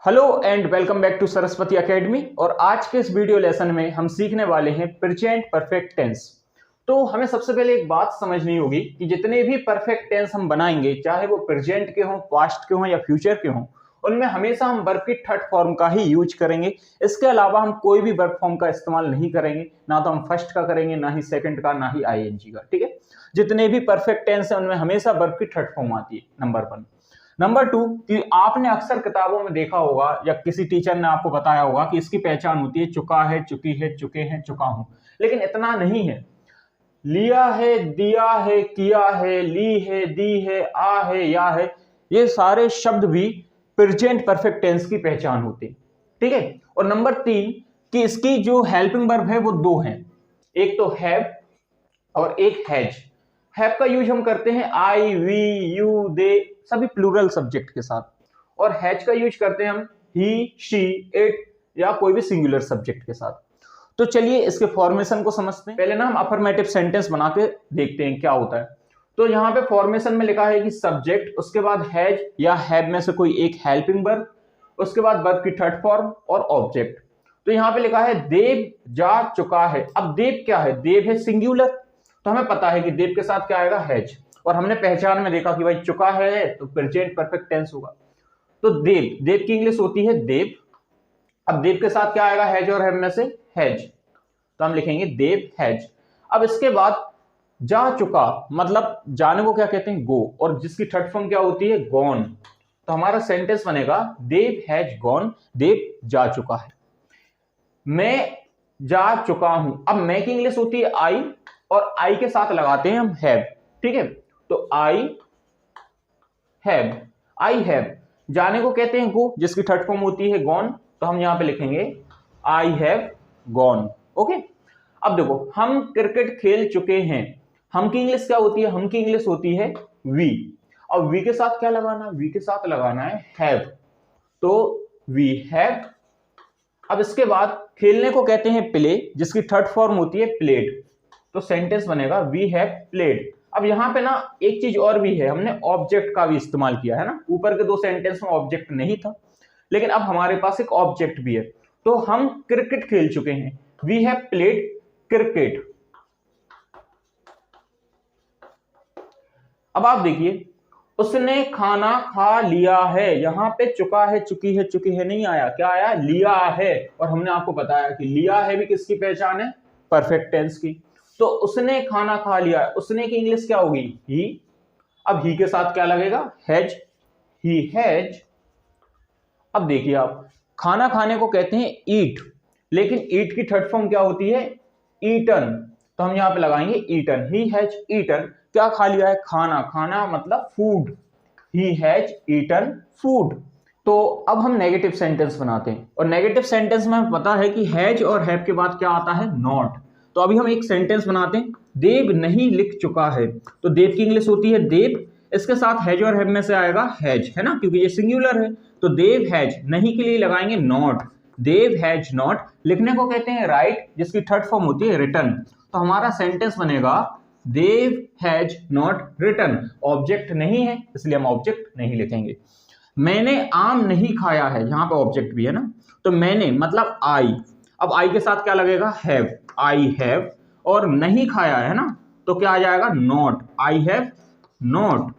Hello and welcome back to Saraswati academy. और आज के इस वीडियो लेसन में हम सीखने वाले हैं प्रेजेंट परफेक्ट टेंस। तो हमें सबसे पहले एक बात समझनी होगी कि जितने भी परफेक्ट टेंस हम बनाएंगे, चाहे वो प्रेजेंट के हों, पास्ट के हों या फ्यूचर के हों, उनमें हमेशा हम वर्ब की थर्ड फॉर्म का ही यूज करेंगे। इसके अलावा हम कोई भी वर्ब फॉर्म का इस्तेमाल नहीं करेंगे, ना तो हम फर्स्ट का करेंगे, ना ही सेकंड का, ना ही आईएनजी का। ठीक है, जितने भी परफेक्ट टेंस है उनमें हमेशा वर्ब की थर्ड फॉर्म आती है। नंबर 1। नंबर 2 कि आपने अक्सर किताबों में देखा होगा या किसी टीचर ने आपको बताया होगा कि इसकी पहचान होती है चुका है, चुकी है, चुके हैं, चुका हूं। लेकिन इतना नहीं है। लिया है, दिया है, किया है, ली है, दी है, आ है, या है, ये सारे शब्द भी प्रेजेंट परफेक्ट टेंस की पहचान होती है। ठीक है। और नंबर 3 कि इसकी जो हेल्पिंग वर्ब है वो दो हैं, एक तो हैव और एक हैज। हैव का यूज हम करते हैं आई, वी, यू, दे, सभी प्लूरल सब्जेक्ट के साथ। और हैज का यूज करते हैं हम ही, शी, इट या कोई भी सिंगुलर सब्जेक्ट के साथ। तो चलिए इसके फॉर्मेशन को समझते हैं। पहले ना हम अफर्मेटिव सेंटेंस बना के देखते हैं क्या होता है। तो यहाँ पे फॉर्मेशन में लिखा है कि सब्जेक्ट, उसके बाद हैज या हैव में से कोई एक हेल्पिंग वर्ब, उसके बाद वर्ब की थर्ड फॉर्म और ऑब्जेक्ट। तो यहाँ पे लिखा है देव जा चुका है। अब देव क्या है? देव है सिंगुलर, तो हमें पता है कि देव के साथ क्या आएगा? हैज। और हमने पहचान में देखा कि भाई चुका है तो प्रेजेंट परफेक्ट टेंस होगा। तो देव, देव की इंग्लिश होती है देव। अब देव के साथ क्या आएगा? हैज और हैव में से हैज, तो हम लिखेंगे देव हैज। अब इसके बाद जा चुका, मतलब जाने को क्या कहते हैं? गो, और जिसकी थर्ड फॉर्म क्या होती है? गॉन। तो हमारा सेंटेंस बनेगा देव हैज गॉन, देव जा चुका है। मैं जा चुका हूं। अब मैं की इंग्लिश होती है आई, और आई के साथ लगाते हैं हम हैव। ठीक है, तो आई हैव, आई हैव। जाने को कहते हैं गो, जिसकी थर्ड फॉर्म होती है गॉन, तो हम यहां पे लिखेंगे आई हैव गॉन। ओके। अब देखो, हम क्रिकेट खेल चुके हैं। हम की इंग्लिश क्या होती है? हम की इंग्लिश होती है वी। अब वी के साथ क्या लगाना? वी के साथ लगाना है हैव, तो वी हैव। अब इसके बाद खेलने को कहते हैं प्ले, जिसकी थर्ड फॉर्म होती है प्लेड, तो सेंटेंस बनेगा वी हैव प्लेड। अब यहां पे ना एक चीज और भी है, हमने ऑब्जेक्ट का भी इस्तेमाल किया है ना। ऊपर के दो सेंटेंस में ऑब्जेक्ट नहीं था, लेकिन अब हमारे पास एक ऑब्जेक्ट भी है। तो हम क्रिकेट खेल चुके हैं, वी हैव प्लेड क्रिकेट। अब आप देखिए, उसने खाना खा लिया है। यहां पे चुका है, चुकी है, चुकी है नहीं आया, क्या आया? लिया है। और हमने आपको बताया कि लिया है भी किसकी पहचान है? परफेक्ट टेंस की। तो उसने खाना खा लिया, उसने की इंग्लिश क्या होगी? ही। अब ही के साथ क्या लगेगा? Has, he has. अब देखिए आप, खाना खाने को कहते हैं ईट, लेकिन ईट की थर्ड फॉर्म क्या होती है? ईटन। तो हम यहां पे लगाएंगे ईटन, ही हैज ईटन। क्या खा लिया है? खाना। खाना मतलब food, he has eaten food. तो अब हम नेगेटिव सेंटेंस बनाते हैं, और नेगेटिव सेंटेंस में हमें पता है कि हैज और हैव के बाद क्या आता है? नॉट। तो अभी हम एक सेंटेंस बनाते हैं, देव नहीं लिख चुका है। तो देव की इंग्लिश होती है देव, इसके साथ हैज और हैव में से आएगा हैज, है ना, क्योंकि ये सिंगुलर है। तो देव हैज, नहीं के लिए लगाएंगे नॉट, देव हैज नॉट। लिखने को कहते हैं राइट, जिसकी थर्ड फॉर्म होती है रिटन। तो हमारा सेंटेंस बनेगा देव हैज नॉट रिटन। ऑब्जेक्ट नहीं है, इसलिए हम ऑब्जेक्ट नहीं लिखेंगे। मैंने आम नहीं खाया है, यहां पे ऑब्जेक्ट भी है ना, तो मैंने मतलब आई। अब आई के साथ क्या लगेगा? Have, I have. और नहीं खाया है ना, तो क्या आ जाएगा? Not, I have not.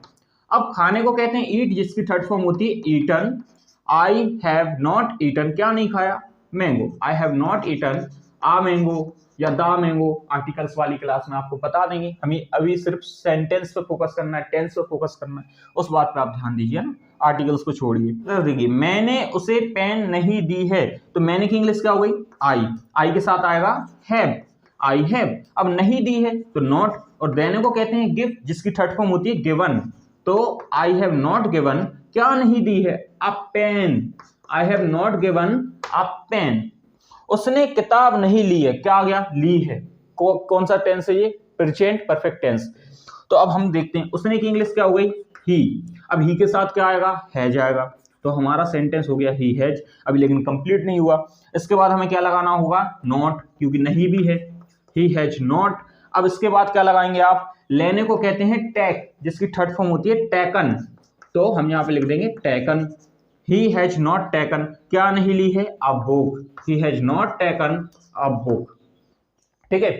अब खाने को कहते हैं ईट, जिसकी थर्ड फॉर्म होती है eaten. I have not eaten, क्या नहीं खाया? Mango, I have not eaten a mango या दा मैंगो। आर्टिकल्स वाली क्लास में आपको बता देंगे, हमें अभी सिर्फ सेंटेंस पे फोकस करना है, टेंस पे फोकस करना है, उस बात पे आप ध्यान दीजिए ना, आर्टिकल्स को छोड़िए। तो देखिए, मैंने उसे पेन नहीं दी है, तो मैंने की इंग्लिश क्या हो गई? आई। आई के साथ आएगा हैव, आई हैव। अब नहीं दी है तो नॉट, और देने को कहते हैं गिफ्ट, जिसकी थर्ड फॉर्म होती है गिवन। तो आई हैव नॉट गिवन, क्या नहीं दी है? A pen, I have not given a pen. उसने किताब नहीं ली है, क्या आ गया? ली है। कौन सा टेंस है ये? Present perfect tense. तो अब हम देखते हैं, उसने की इंग्लिश क्या हो गई? ही। अब ही के साथ क्या आएगा? हैज आएगा। तो हमारा सेंटेंस हो गया ही हैज। अभी लेकिन कंप्लीट नहीं हुआ, इसके बाद हमें क्या लगाना होगा? नॉट, क्योंकि नहीं भी है, ही हैज नॉट। अब इसके बाद क्या लगाएंगे आप? लेने को कहते हैं टेक, जिसकी थर्ड फॉर्म होती है टेकन। तो हम यहां पे लिख देंगे taken, he has not taken, क्या नहीं ली है, a book, he has not taken a book. ठीक है,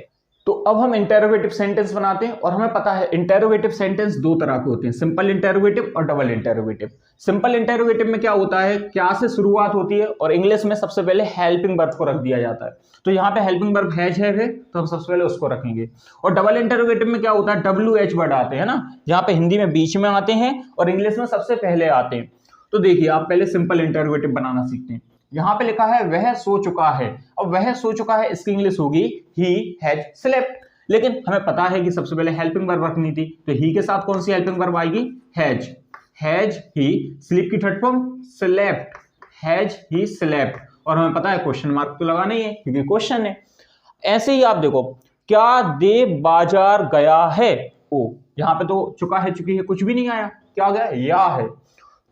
तो अब हम इंटेरोगेटिव सेंटेंस बनाते हैं और हमें पता है इंटेरोगेटिव सेंटेंस दो तरह के होते हैं, सिंपल इंटेरोगेटिव और डबल इंटेरोगेटिव। सिंपल इंटेरोगेटिव में क्या होता है, क्या से शुरुआत होती है और इंग्लिश में सबसे पहले हेल्पिंग वर्ब को रख दिया जाता है। तो यहाँ पे हेल्पिंग वर्ब हैज है तो हम सबसे पहले उसको रखेंगे। और डबल इंटेरोगेटिव में क्या होता है, WH वर्ड आते हैं ना, जहाँ पे हिंदी में बीच में आते हैं और इंग्लिश में सबसे पहले आते हैं। तो देखिए आप पहले सिंपल इंटेरोगेटिव बनाना सीखते हैं। यहाँ पे लिखा है वह सो चुका है, अब वह सो चुका है इसकी इंग्लिश होगी ही हैज स्लेप्ट, लेकिन हमें पता है कि सबसे पहले हेल्पिंग वर्ब रखनी थी, तो ही के साथ कौन सी हेल्पिंग वर्ब आएगी, हैज। हैज ही, स्लीप की third form slept, has he slept. और हमें पता है क्वेश्चन मार्क तो लगाना ही है क्योंकि क्वेश्चन है। ऐसे ही आप देखो, क्या देव बाजार गया है, ओ यहाँ पे तो चुका है चुकी है कुछ भी नहीं आया, क्या आ गया, या है।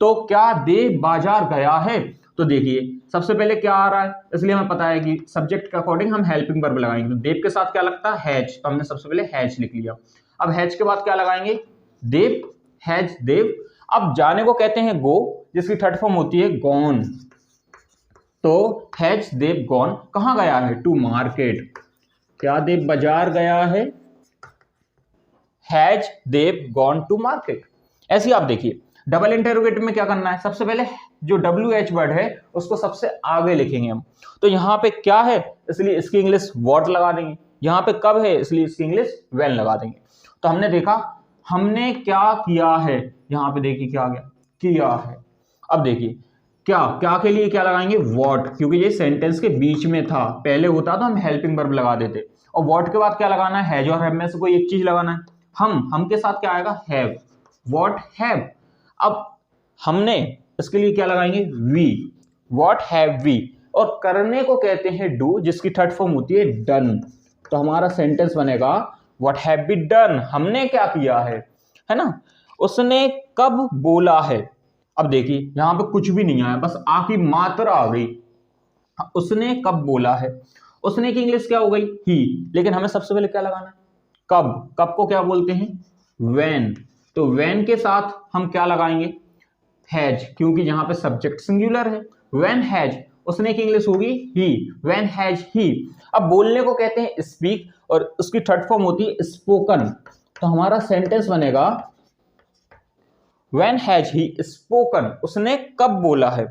तो क्या देव बाजार गया है, तो देखिए सबसे पहले क्या आ रहा है, इसलिए हमें पता है कि सब्जेक्ट के अकॉर्डिंग हम हेल्पिंग वर्ब लगाएंगे। तो देव के साथ क्या लगता है, हैज, तो हमने सबसे पहले हैज लिख लिया। अब हैज के बाद क्या लगाएंगे, देव, हैज देव। अब जाने को कहते हैं गो, जिसकी थर्ड फॉर्म होती है गॉन, तो हैज देव गॉन, कहां गया है, टू मार्केट। क्या देव बाजार गया है, has Dev gone to market. ऐसे ही आप देखिए डबल इंटेरोगेटिव में क्या करना है, सबसे पहले जो WH वर्ड है उसको सबसे आगे लिखेंगे हम। तो यहाँ पे क्या है इसलिए इसकी इंग्लिश व्हाट लगा देंगे, यहाँ पे कब है इसलिए इसकी इंग्लिश व्हेन लगा देंगे। तो हमने देखा हमने क्या किया है, यहाँ पे देखिए क्या आ गया, किया है। अब देखिए क्या, क्या के लिए क्या लगाएंगे, व्हाट, क्योंकि ये सेंटेंस के बीच में था, पहले होता तो हम हेल्पिंग वर्ब लगा देते। और व्हाट के बाद क्या लगाना है, हैज और हैव में से कोई एक चीज लगाना है। हम के साथ क्या आएगा, हैव, व्हाट हैव। अब हमने इसके लिए क्या लगाएंगे, वी, व्हाट हैव वी। और करने को कहते हैं डू, जिसकी थर्ड फॉर्म होती है डन। तो हमारा सेंटेंस बनेगा व्हाट हैव बी डन, हमने क्या किया है ना। उसने कब बोला है, अब देखिए यहां पे कुछ भी नहीं आया, बस आ की मात्रा आ गई। उसने कब बोला है, उसने की इंग्लिश क्या हो गई, ही, लेकिन हमें सबसे पहले क्या लगाना है, कब, कब को क्या बोलते हैं, व्हेन। तो व्हेन के साथ हम क्या लगाएंगे, हैज, क्योंकि यहां पे सब्जेक्ट सिंगुलर है। व्हेन हैज, उसने की इंग्लिश होगी ही, व्हेन हैज ही। अब बोलने को कहते हैं स्पीक और उसकी थर्ड फॉर्म होती है स्पोकन। तो हमारा सेंटेंस बनेगा व्हेन हैज ही स्पोकन, उसने कब बोला है।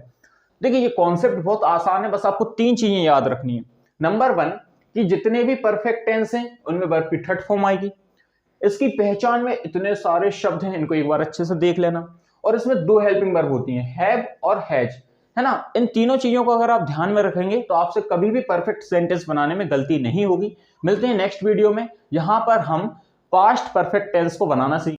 देखिए ये कॉन्सेप्ट बहुत आसान है, बस आपको तीन चीजें याद रखनी है। नंबर 1 कि जितने भी परफेक्ट टेंस हैं उनमें वर्ब की थर्ड फॉर्म आएगी। इसकी पहचान में इतने सारे शब्द हैं, इनको एक बार अच्छे से देख लेना। और इसमें दो हेल्पिंग वर्ब होती हैं, हैव और हैज, है ना। इन तीनों चीजों को अगर आप ध्यान में रखेंगे तो आपसे कभी भी परफेक्ट सेंटेंस बनाने में गलती नहीं होगी। मिलते हैं नेक्स्ट वीडियो में, यहां पर हम पास्ट परफेक्ट टेंस को बनाना सीखेंगे।